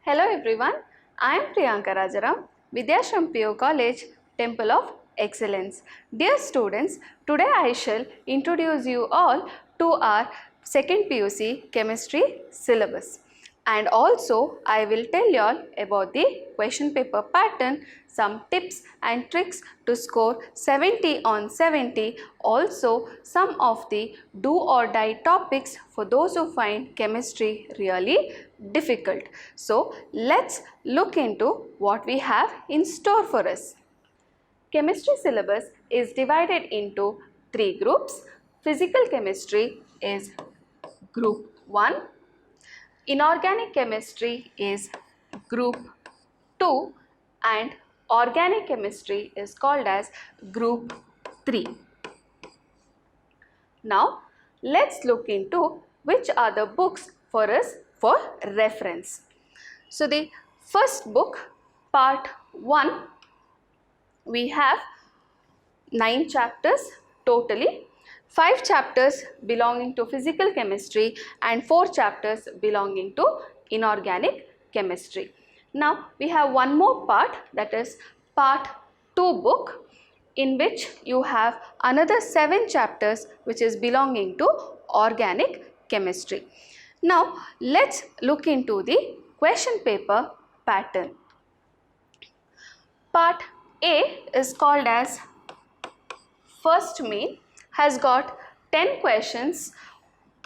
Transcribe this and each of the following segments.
Hello everyone, I am Priyanka Rajaram, Vidyashram PO College, Temple of Excellence. Dear students, today I shall introduce you all to our second PUC chemistry syllabus. And also I will tell you all about the question paper pattern, some tips and tricks to score 70 on 70, also some of the do or die topics for those who find chemistry really difficult. So let's look into what we have in store for us. Chemistry syllabus is divided into three groups. Physical chemistry is group 1. Inorganic chemistry is group 2 and organic chemistry is called as group 3. Now let's look into which are the books for us for reference. So the first book, part 1, we have 9 chapters totally. 5 chapters belonging to physical chemistry and 4 chapters belonging to inorganic chemistry. Now we have one more part, that is part 2 book, in which you have another 7 chapters which is belonging to organic chemistry. Now let's look into the question paper pattern. Part A is called as first main, has got 10 questions.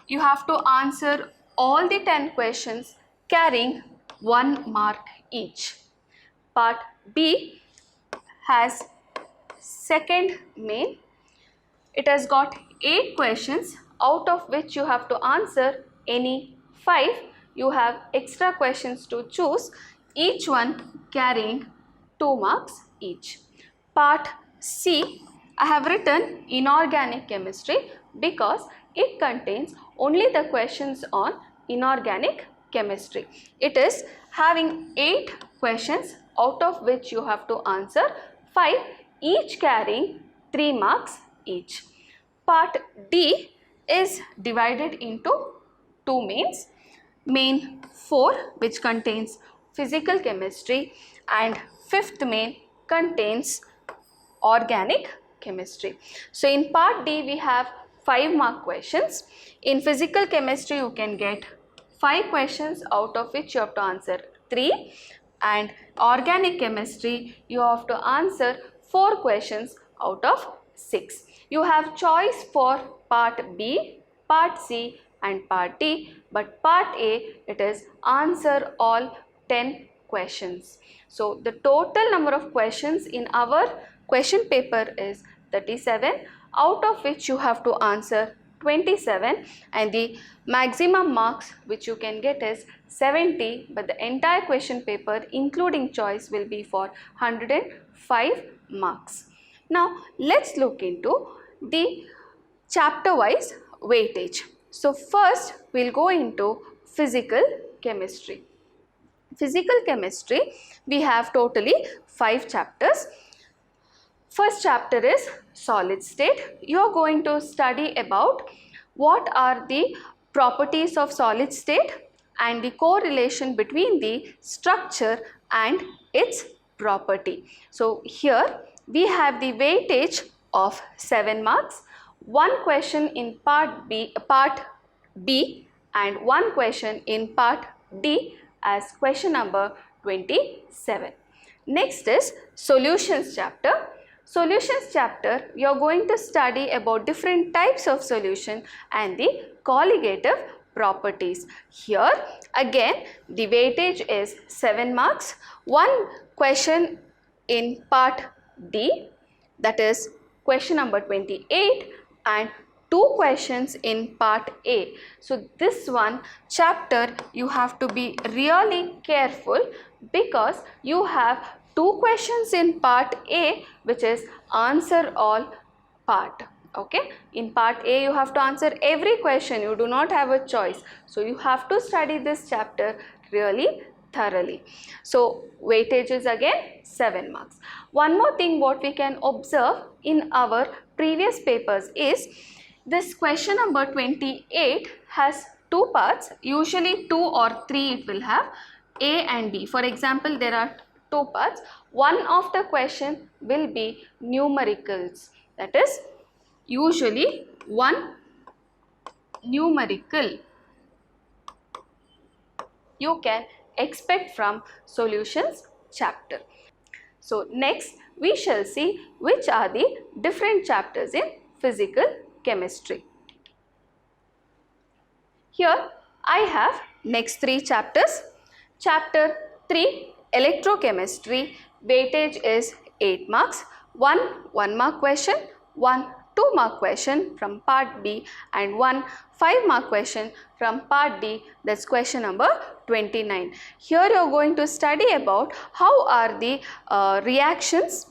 You have to answer all the 10 questions carrying 1 mark each. Part B has second main. It has got 8 questions, out of which you have to answer any 5. You have extra questions to choose, each one carrying 2 marks each. Part C, I have written inorganic chemistry because it contains only the questions on inorganic chemistry. It is having 8 questions, out of which you have to answer 5, each carrying 3 marks each. Part D is divided into 2 mains. Main 4, which contains physical chemistry, and 5th main contains organic chemistry. So in part D we have 5 mark questions. In physical chemistry you can get 5 questions, out of which you have to answer 3, and organic chemistry you have to answer 4 questions out of 6. You have choice for part B, part C and part D, but part A it is answer all 10 questions. So the total number of questions in our question paper is 37, out of which you have to answer 27, and the maximum marks which you can get is 70, but the entire question paper including choice will be for 105 marks. Now let's look into the chapter wise weightage. So first we'll go into physical chemistry. Physical chemistry we have totally 5 chapters. First chapter is solid state. You are going to study about what are the properties of solid state and the correlation between the structure and its property. So here we have the weightage of 7 marks, 1 question in part B and 1 question in part D as question number 27. Next is solutions chapter. Solutions chapter, you are going to study about different types of solution and the colligative properties. Here again the weightage is 7 marks, 1 question in part D, that is question number 28, and 2 questions in part A. So this one chapter you have to be really careful because you have 2 questions in part A which is answer all part. Okay, in part A you have to answer every question, you do not have a choice. So you have to study this chapter really thoroughly. So weightage is again 7 marks. One more thing what we can observe in our previous papers is this question number 28 has 2 parts, usually 2 or 3 it will have. A and B. For example, there are two parts. One of the question will be numericals. That is usually one numerical you can expect from solutions chapter. So next we shall see which are the different chapters in physical chemistry. Here I have next three chapters. Chapter 3 electrochemistry, weightage is 8 marks, 1 mark question, 2 mark question from part B and 5 mark question from part D, that's question number 29. Here you are going to study about how are the reactions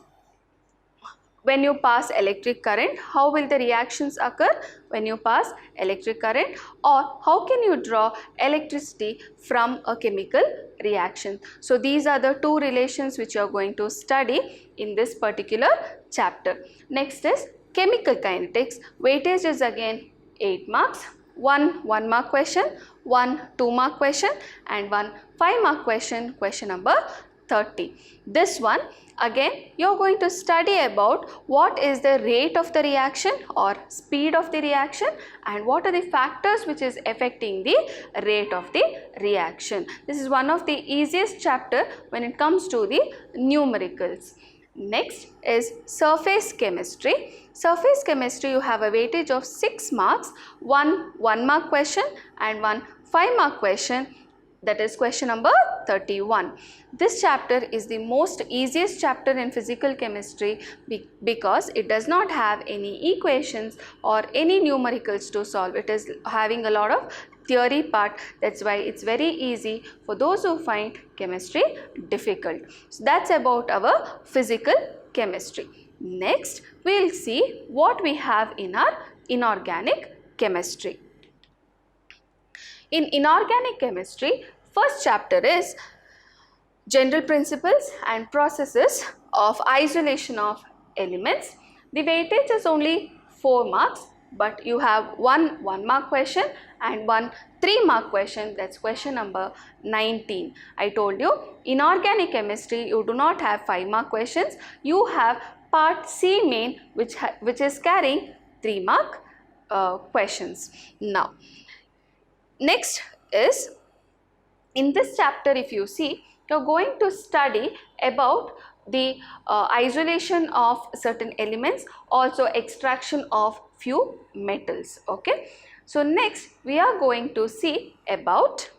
when you pass electric current, how will the reactions occur when you pass electric current, or how can you draw electricity from a chemical reaction. So these are the two relations which you are going to study in this particular chapter. Next is chemical kinetics. Weightage is again 8 marks, 1 mark question, 2 mark question and 5 mark question, question number 30. This one again you are going to study about what is the rate of the reaction or speed of the reaction and what are the factors which is affecting the rate of the reaction. This is one of the easiest chapter when it comes to the numericals. Next is surface chemistry. Surface chemistry you have a weightage of 6 marks, 1 mark question and 5 mark question, that is question number 31. This chapter is the most easiest chapter in physical chemistry because it does not have any equations or any numericals to solve. It is having a lot of theory part, that's why it's very easy for those who find chemistry difficult. So that's about our physical chemistry. Next we will see what we have in our inorganic chemistry. In inorganic chemistry, first chapter is general principles and processes of isolation of elements. The weightage is only 4 marks, but you have 1 mark question and 3 mark question, that's question number 19. I told you inorganic chemistry you do not have 5 mark questions, you have part C main which is carrying 3 mark questions. Now next is, in this chapter if you see, you are going to study about the isolation of certain elements, also extraction of few metals. Okay. So next we are going to see about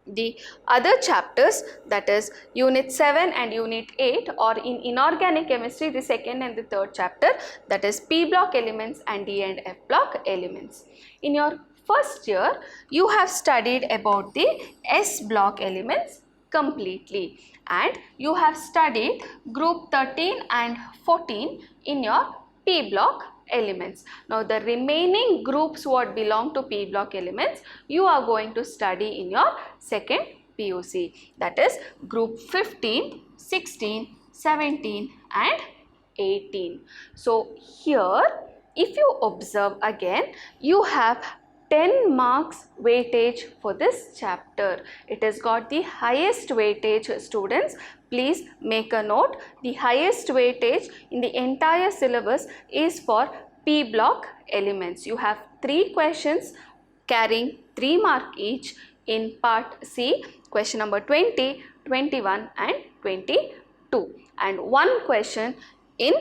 the other chapters, that is unit 7 and unit 8, or in inorganic chemistry the second and the third chapter, that is P block elements and D and F block elements. In your first year you have studied about the S block elements completely and you have studied group 13 and 14 in your P block elements. Now the remaining groups what belong to P block elements you are going to study in your second PUC, that is group 15, 16, 17 and 18. So here if you observe again, you have 10 marks weightage for this chapter. It has got the highest weightage, students. Please make a note. The highest weightage in the entire syllabus is for P block elements. You have 3 questions carrying 3 mark each in part C, question number 20, 21 and 22, and 1 question in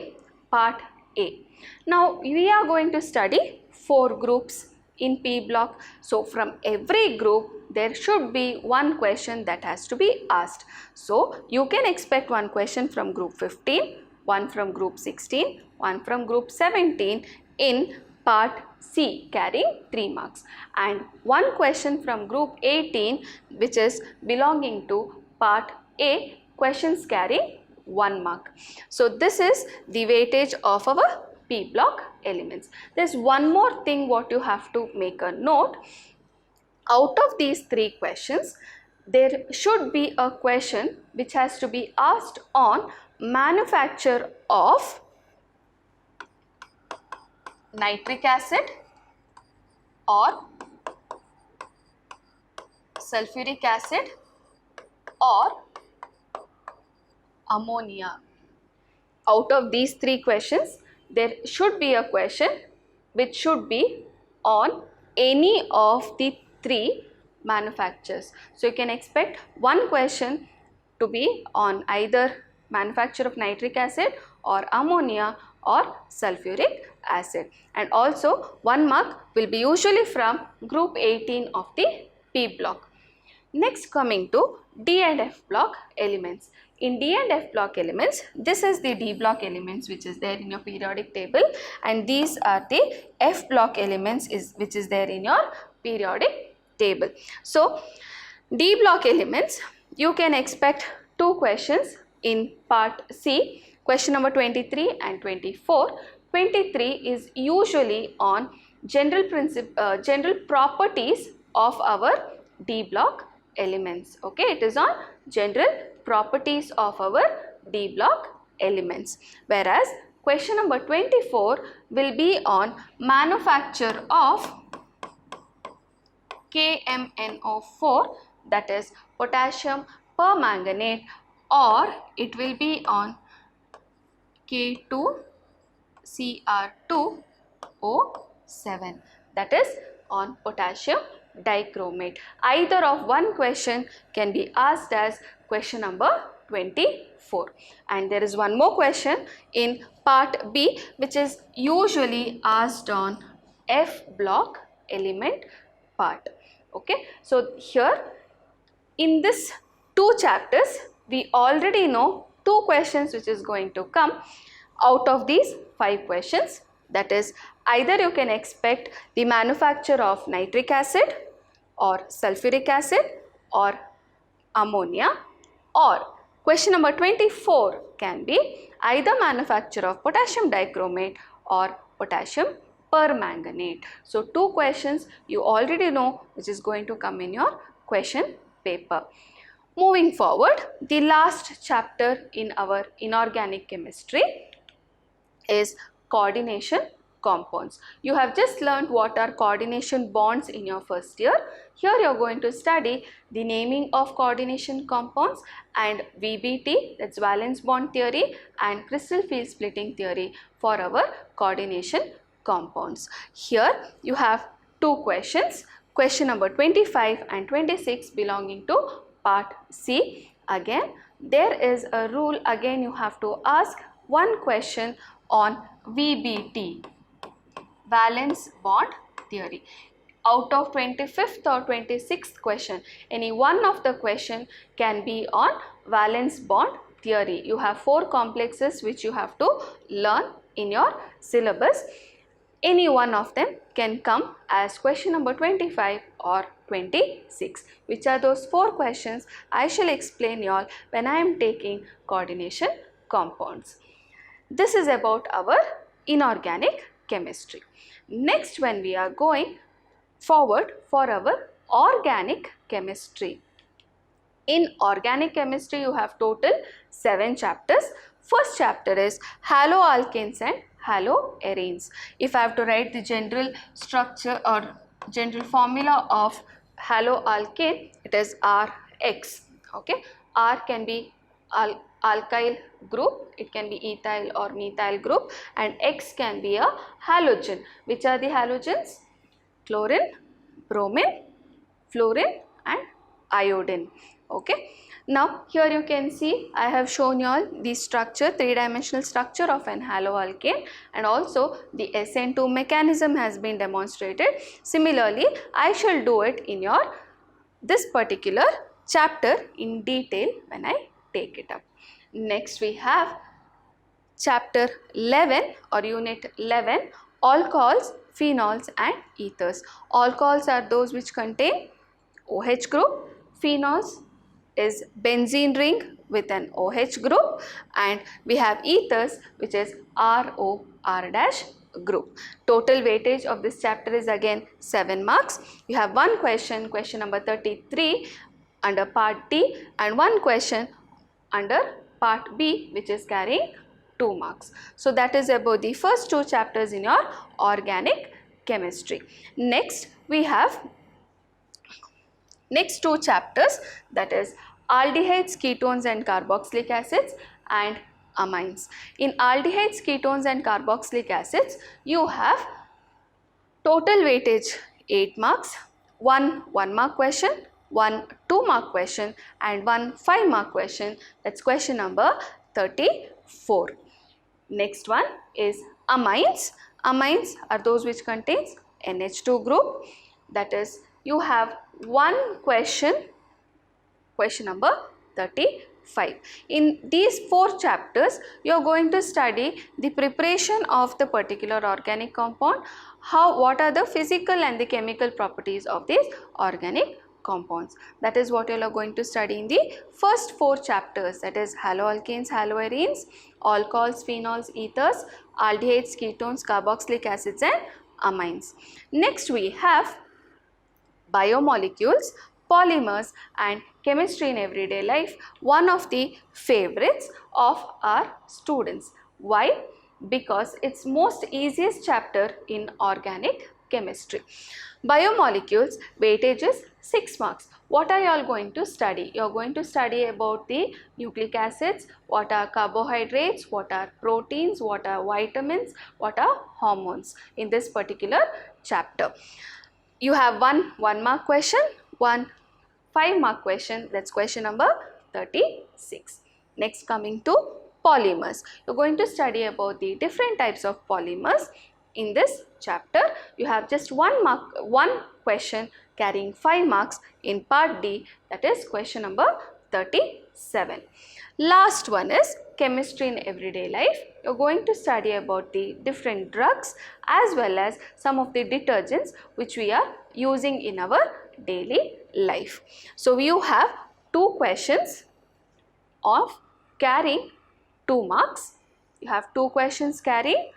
part A. Now we are going to study 4 groups in P block. So from every group there should be 1 question that has to be asked. So you can expect 1 question from group 15, 1 from group 16, 1 from group 17 in part C carrying 3 marks, and 1 question from group 18 which is belonging to part A, questions carrying 1 mark. So this is the weightage of our P block elements. There is one more thing what you have to make a note. Out of these 3 questions, there should be a question which has to be asked on manufacture of nitric acid or sulfuric acid or ammonia. Out of these three questions, there should be a question which should be on any of the three manufacturers. So you can expect one question to be on either manufacture of nitric acid or ammonia or sulfuric acid, and also 1 mark will be usually from group 18 of the P block. Next, coming to D and F block elements. In D and F block elements, this is the D block elements which is there in your periodic table, and these are the F block elements which is there in your periodic table. So, D block elements, you can expect two questions in part C, question number 23 and 24. 23 is usually on general properties of our D block elements. Okay, it is on general properties of our D block elements, whereas question number 24 will be on manufacture of KMNO4, that is potassium permanganate, or it will be on K2Cr2O7, that is on potassium dichromate. Either of one question can be asked as question number 24. And there is one more question in part B which is usually asked on F block element part. Okay, so here in this two chapters we already know two questions which is going to come out of these 5 questions. That is, either you can expect the manufacture of nitric acid or sulfuric acid or ammonia, or question number 24 can be either manufacture of potassium dichromate or potassium permanganate. So, two questions you already know which is going to come in your question paper. Moving forward, the last chapter in our inorganic chemistry is coordination compounds. You have just learnt what are coordination bonds in your first year. Here you are going to study the naming of coordination compounds and VBT, that's valence bond theory, and crystal field splitting theory for our coordination compounds. Here you have two questions, question number 25 and 26 belonging to part C. Again, there is a rule, again you have to ask one question on VBT, valence bond theory. Out of 25th or 26th question, any one of the question can be on valence bond theory. You have 4 complexes which you have to learn in your syllabus. Any one of them can come as question number 25 or 26. Which are those 4 questions? I shall explain you all when I am taking coordination compounds. This is about our inorganic chemistry. Next, when we are going forward for our organic chemistry. In organic chemistry, you have total 7 chapters. First chapter is haloalkanes and haloarenes. If I have to write the general structure or general formula of haloalkane, it is RX. Okay, R can be alkyl group, it can be ethyl or methyl group, and X can be a halogen. Which are the halogens? Chlorine, bromine, fluorine and iodine. Okay. Now here you can see I have shown you all the structure, 3-dimensional structure of an haloalkane, and also the SN2 mechanism has been demonstrated. Similarly, I shall do it in your this particular chapter in detail when I take it up. Next we have chapter 11 or unit 11, alcohols, phenols and ethers. Alcohols are those which contain OH group, phenols is benzene ring with an OH group, and we have ethers which is ROR dash group. Total weightage of this chapter is again 7 marks. You have one question, question number 33 under part D, and one question under part B which is carrying 2 marks. So that is about the first 2 chapters in your organic chemistry. Next we have next 2 chapters, that is aldehydes, ketones and carboxylic acids, and amines. In aldehydes, ketones and carboxylic acids, you have total weightage 8 marks, one 1 mark question, one 2 mark question and one 5 mark question. That's question number 34. Next one is amines. Amines are those which contains NH2 group. That is, you have one question, question number 35. In these 4 chapters, you are going to study the preparation of the particular organic compound, what are the physical and the chemical properties of these organic compounds. That is what you are going to study in the first 4 chapters, that is haloalkanes, haloarenes, alcohols, phenols, ethers, aldehydes, ketones, carboxylic acids and amines. Next we have biomolecules, polymers and chemistry in everyday life, one of the favorites of our students. Why? Because it's most easiest chapter in organic chemistry. Biomolecules, weightage is 6 marks. What are you all going to study? You are going to study about the nucleic acids, what are carbohydrates, what are proteins, what are vitamins, what are hormones in this particular chapter. You have one 1 mark question, one 5 mark question, that's question number 36. Next, coming to polymers. You're going to study about the different types of polymers. In this chapter, you have just 1 question carrying 5 marks in part D, that is question number 37. Last one is chemistry in everyday life. You're going to study about the different drugs as well as some of the detergents which we are using in our daily life. So you have 2 questions of carrying 2 marks. You have 2 questions carrying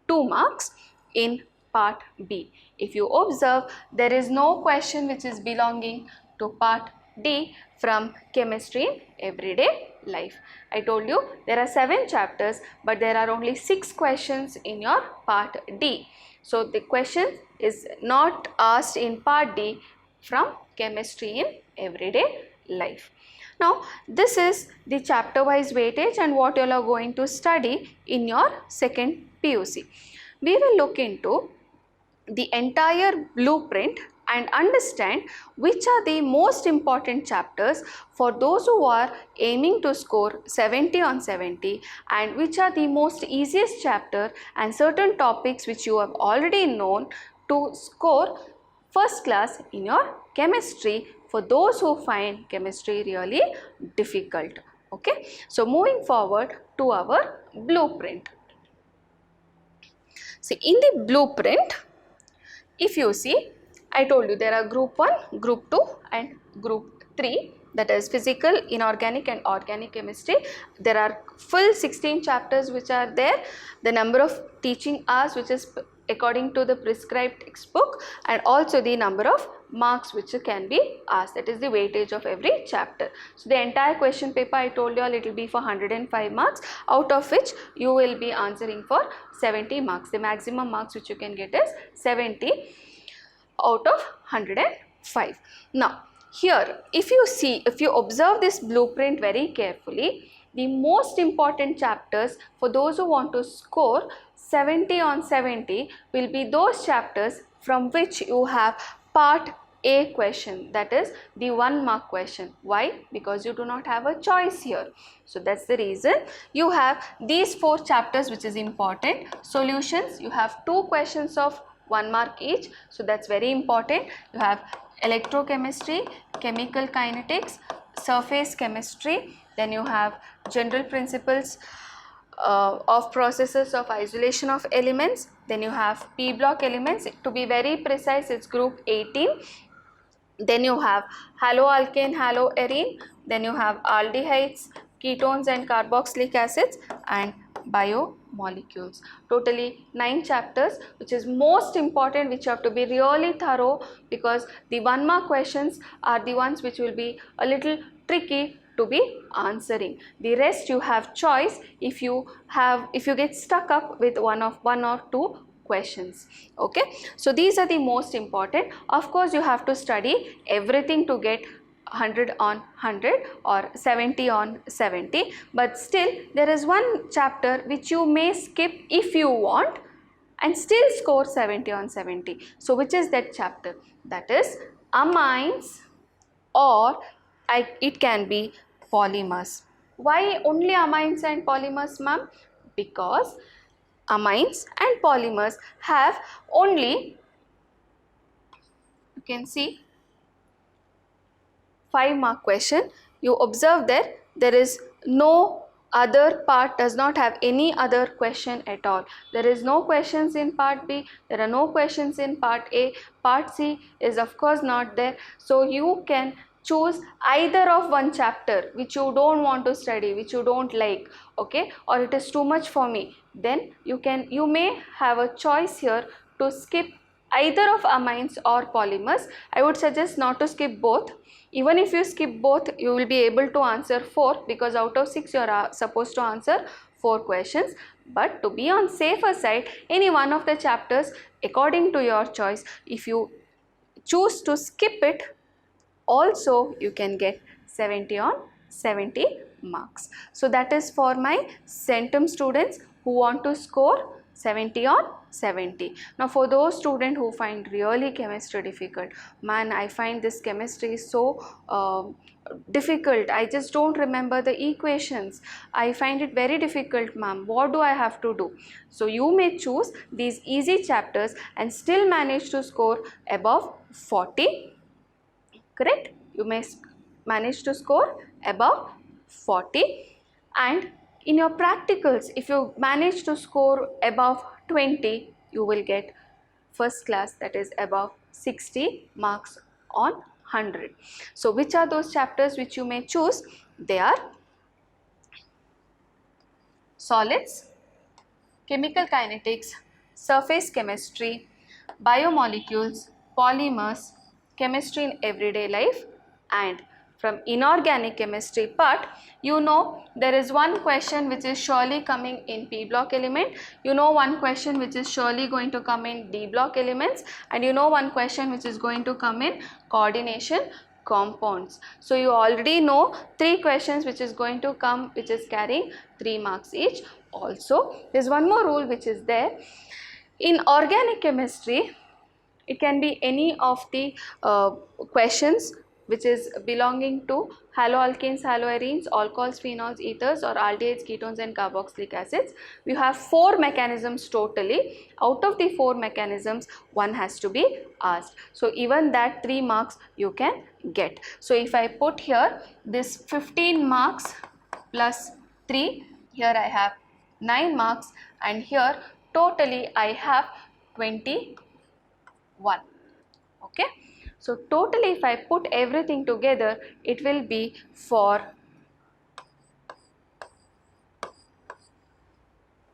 2 marks in part B. If you observe, there is no question which is belonging to part D from chemistry in everyday life. I told you there are 7 chapters, but there are only 6 questions in your part D. So the question is not asked in part D from chemistry in everyday life. Now this is the chapter wise weightage and what you all are going to study in your second PUC. We will look into the entire blueprint and understand which are the most important chapters for those who are aiming to score 70 on 70 and which are the most easiest chapter and certain topics which you have already known to score first class in your chemistry for those who find chemistry really difficult. Okay, so moving forward to our blueprint. See, in the blueprint, if you see, I told you there are group 1, group 2 and group 3, that is physical, inorganic and organic chemistry. There are full 16 chapters which are there, the number of teaching hours which is according to the prescribed textbook and also the number of marks which can be asked, that is the weightage of every chapter. So the entire question paper I told you all it will be for 105 marks, out of which you will be answering for 70 marks. The maximum marks which you can get is 70 out of 105. Now here if you observe this blueprint very carefully, the most important chapters for those who want to score 70 on 70 will be those chapters from which you have part A question, that is the 1 mark question. Why? Because you do not have a choice here. So that's the reason you have these 4 chapters which is important. Solutions, you have 2 questions of 1 mark each. So that's very important. You have electrochemistry, chemical kinetics, surface chemistry, then you have general principles of processes of isolation of elements, then you have P block elements, to be very precise it's group 18, then you have haloalkane, haloarene, then you have aldehydes, ketones and carboxylic acids and biomolecules. Totally 9 chapters which is most important, which you have to be really thorough because the 1 mark questions are the ones which will be a little tricky to be answering. The rest you have choice if you get stuck up with one or two questions. Okay, so these are the most important. Of course you have to study everything to get 100 on 100 or 70 on 70, but still there is one chapter which you may skip if you want and still score 70 on 70. So which is that chapter? That is amines, or it can be polymers. Why only amines and polymers, ma'am? Because amines and polymers have only, you can see, 5-mark question. You observe that there is no other part, does not have any other question at all. There is no questions in part B, there are no questions in part A, part C is of course not there. So you can choose either of one chapter which you don't want to study, which you don't like, okay, or it is too much for me, then you may have a choice here to skip either of amines or polymers. I would suggest not to skip both. Even if you skip both, you will be able to answer 4, because out of 6 you are supposed to answer 4 questions. But to be on safer side, any one of the chapters according to your choice, if you choose to skip it, also you can get 70 on 70 marks. So that is for my Centum students who want to score 70 on 70. Now for those students who find really chemistry difficult, man, I find this chemistry so difficult, I just don't remember the equations, I find it very difficult, ma'am, what do I have to do? So you may choose these easy chapters and still manage to score above 40. Correct? You may manage to score above 40, and in your practicals, if you manage to score above 20, you will get first class, that is above 60 marks on 100. So which are those chapters which you may choose? They are solids, chemical kinetics, surface chemistry, biomolecules, polymers, chemistry in everyday life, and from inorganic chemistry part, you know there is one question which is surely coming in P block element, you know one question which is surely going to come in D block elements, and you know one question which is going to come in coordination compounds. So you already know 3 questions which is going to come, which is carrying 3 marks each. Also there is one more rule which is there in organic chemistry. It can be any of the questions which is belonging to haloalkanes, haloarenes, alcohols, phenols, ethers, or aldehydes, ketones and carboxylic acids. We have 4 mechanisms totally. Out of the 4 mechanisms, one has to be asked. So even that 3 marks you can get. So if I put here this 15 marks plus 3, here I have 9 marks, and here totally I have 21. Okay, so totally if I put everything together, it will be for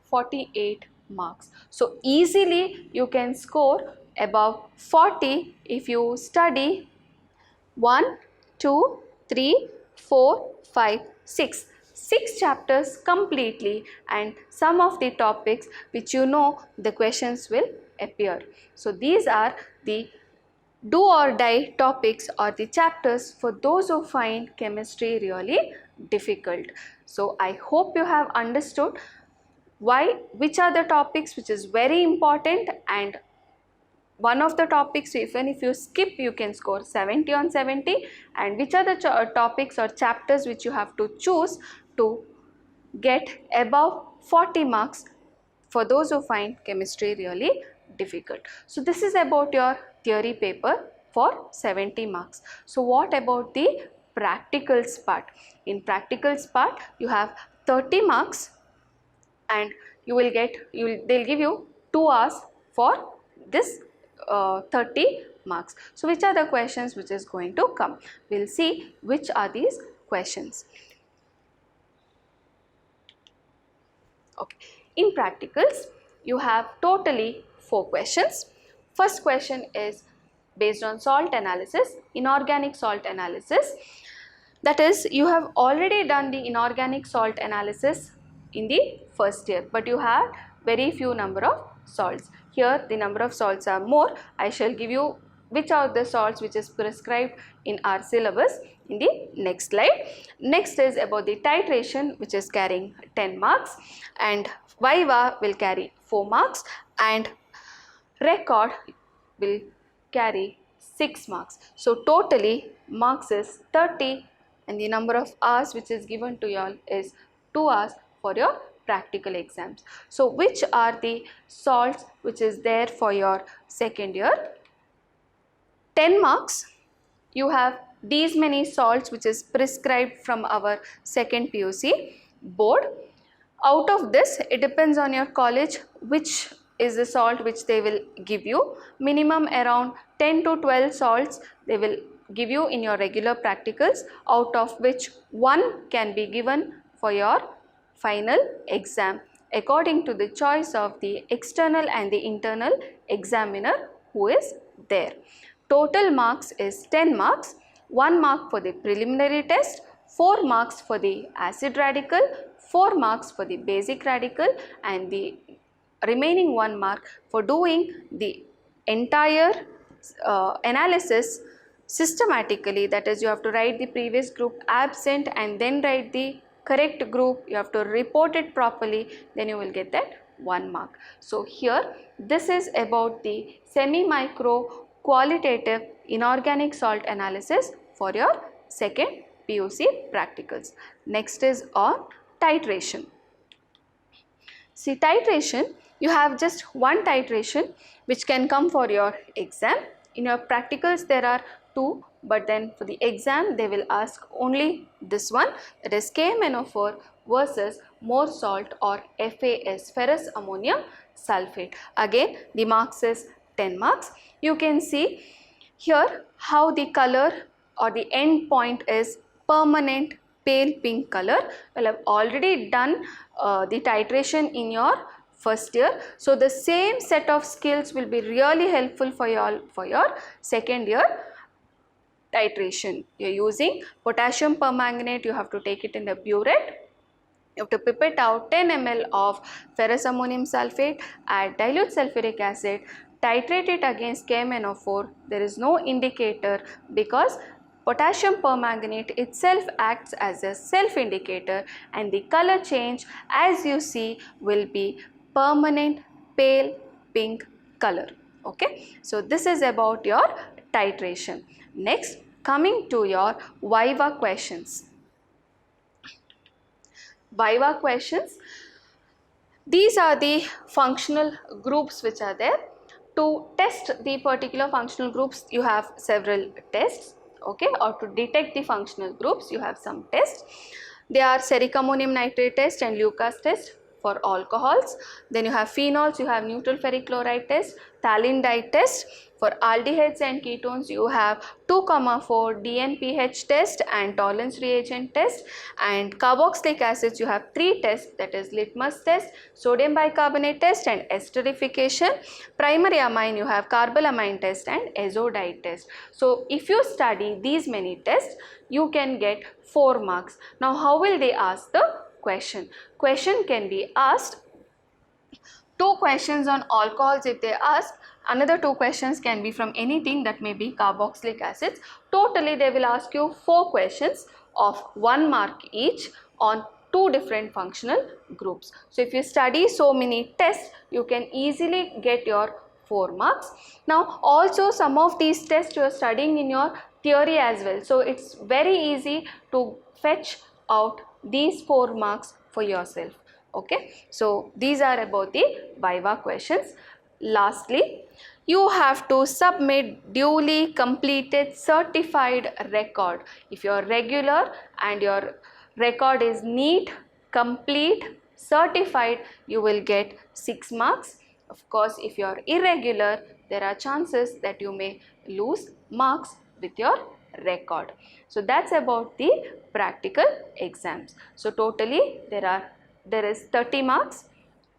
48 marks. So easily you can score above 40 if you study 1, 2, 3, 4, 5, 6. 6 chapters completely, and some of the topics which you know the questions will appear. So these are the do or die topics or the chapters for those who find chemistry really difficult. So I hope you have understood which are the topics which is very important, and one of the topics even if you skip you can score 70 on 70, and which are the topics or chapters which you have to choose to get above 40 marks for those who find chemistry really difficult. So this is about your theory paper for 70 marks. So what about the practicals part? In practicals part you have 30 marks, and they'll give you 2 hours for this 30 marks. So which are the questions which is going to come? We'll see which are these questions. Okay. In practicals, you have totally 4 questions. First question is based on salt analysis, inorganic salt analysis. That is, you have already done the inorganic salt analysis in the first year, but you have very few number of salts. Here the number of salts are more. I shall give you which are the salts which is prescribed in our syllabus in the next slide. Next is about the titration, which is carrying 10 marks, and Viva will carry 4 marks, and record will carry 6 marks. So totally marks is 30, and the number of hours which is given to you all is 2 hours for your practical exams. So which are the salts which is there for your second year? 10 marks, you have these many salts which is prescribed from our second PUC board. Out of this, it depends on your college which is the salt which they will give you. Minimum around 10 to 12 salts they will give you in your regular practicals, out of which one can be given for your final exam according to the choice of the external and the internal examiner who is there. Total marks is 10 marks, 1 mark for the preliminary test, 4 marks for the acid radical, 4 marks for the basic radical, and the remaining 1 mark for doing the entire analysis systematically. That is, you have to write the previous group absent and then write the correct group. You have to report it properly, then you will get that 1 mark. So here this is about the semi-micro qualitative inorganic salt analysis for your second PUC practicals. Next is on titration. See, titration, you have just one titration which can come for your exam. In your practicals there are 2, but then for the exam they will ask only this one, that is KMnO4 versus more salt or FAS, ferrous ammonium sulfate. Again the marks is 10 marks. You can see here how the color or the end point is permanent pale pink color. Well, I have already done the titration in your first year. So the same set of skills will be really helpful for you all for your second year titration. You are using potassium permanganate, you have to take it in the burette. You have to pipette out 10 ml of ferrous ammonium sulfate, add dilute sulfuric acid, titrate it against KMnO4. There is no indicator because potassium permanganate itself acts as a self indicator, and the color change as you see will be permanent pale pink color. Okay, so this is about your titration. Next, coming to your Viva questions. Viva questions, these are the functional groups which are there. To test the particular functional groups you have several tests, okay, or to detect the functional groups you have some tests. They are steric ammonium nitrate test and Lucas test for alcohols. Then you have phenols, you have neutral ferric chloride test, phthalate dye test. For aldehydes and ketones you have 2,4 DNPH test and tolerance reagent test, and carboxylic acids you have 3 tests, that is litmus test, sodium bicarbonate test and esterification. Primary amine you have carbalamine test and azodide test. So if you study these many tests you can get 4 marks. Now how will they ask the question? Question can be asked 2 questions on alcohols if they ask. Another 2 questions can be from anything, that may be carboxylic acids. Totally they will ask you 4 questions of 1 mark each on 2 different functional groups. So if you study so many tests you can easily get your 4 marks. Now also some of these tests you are studying in your theory as well. So it's very easy to fetch out these 4 marks for yourself. Okay, so these are about the Viva questions. Lastly, you have to submit duly completed certified record. If you are regular and your record is neat, complete, certified, you will get 6 marks. Of course, if you are irregular, there are chances that you may lose marks with your record. So that's about the practical exams. So totally there is 30 marks,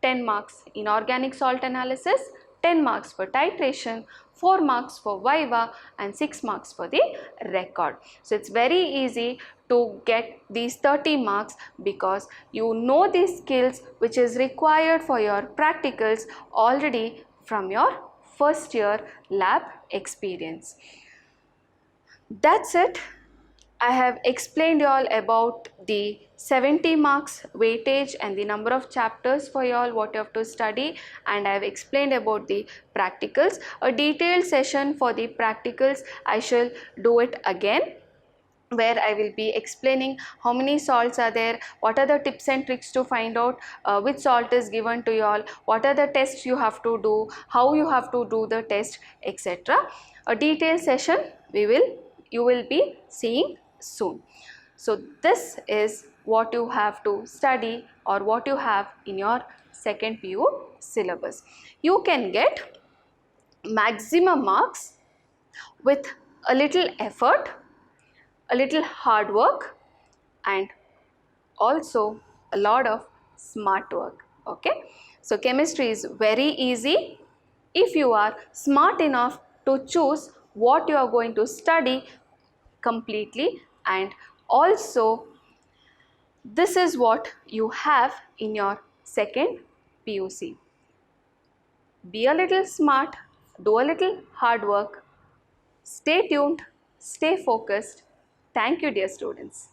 10 marks in organic salt analysis, 10 marks for titration, 4 marks for Viva and 6 marks for the record. So it's very easy to get these 30 marks because you know these skills which is required for your practicals already from your first year lab experience. That's it. I have explained you all about the 70 marks weightage and the number of chapters for you all what you have to study, and I have explained about the practicals. A detailed session for the practicals I shall do it again, where I will be explaining how many salts are there, what are the tips and tricks to find out which salt is given to you all, what are the tests you have to do, how you have to do the test, etc. A detailed session you will be seeing soon. So this is what you have to study or what you have in your second PU syllabus. You can get maximum marks with a little effort, a little hard work, and also a lot of smart work. Okay, so chemistry is very easy if you are smart enough to choose what you are going to study completely, and also this is what you have in your second PUC. Be a little smart, do a little hard work, stay tuned, stay focused. Thank you, dear students.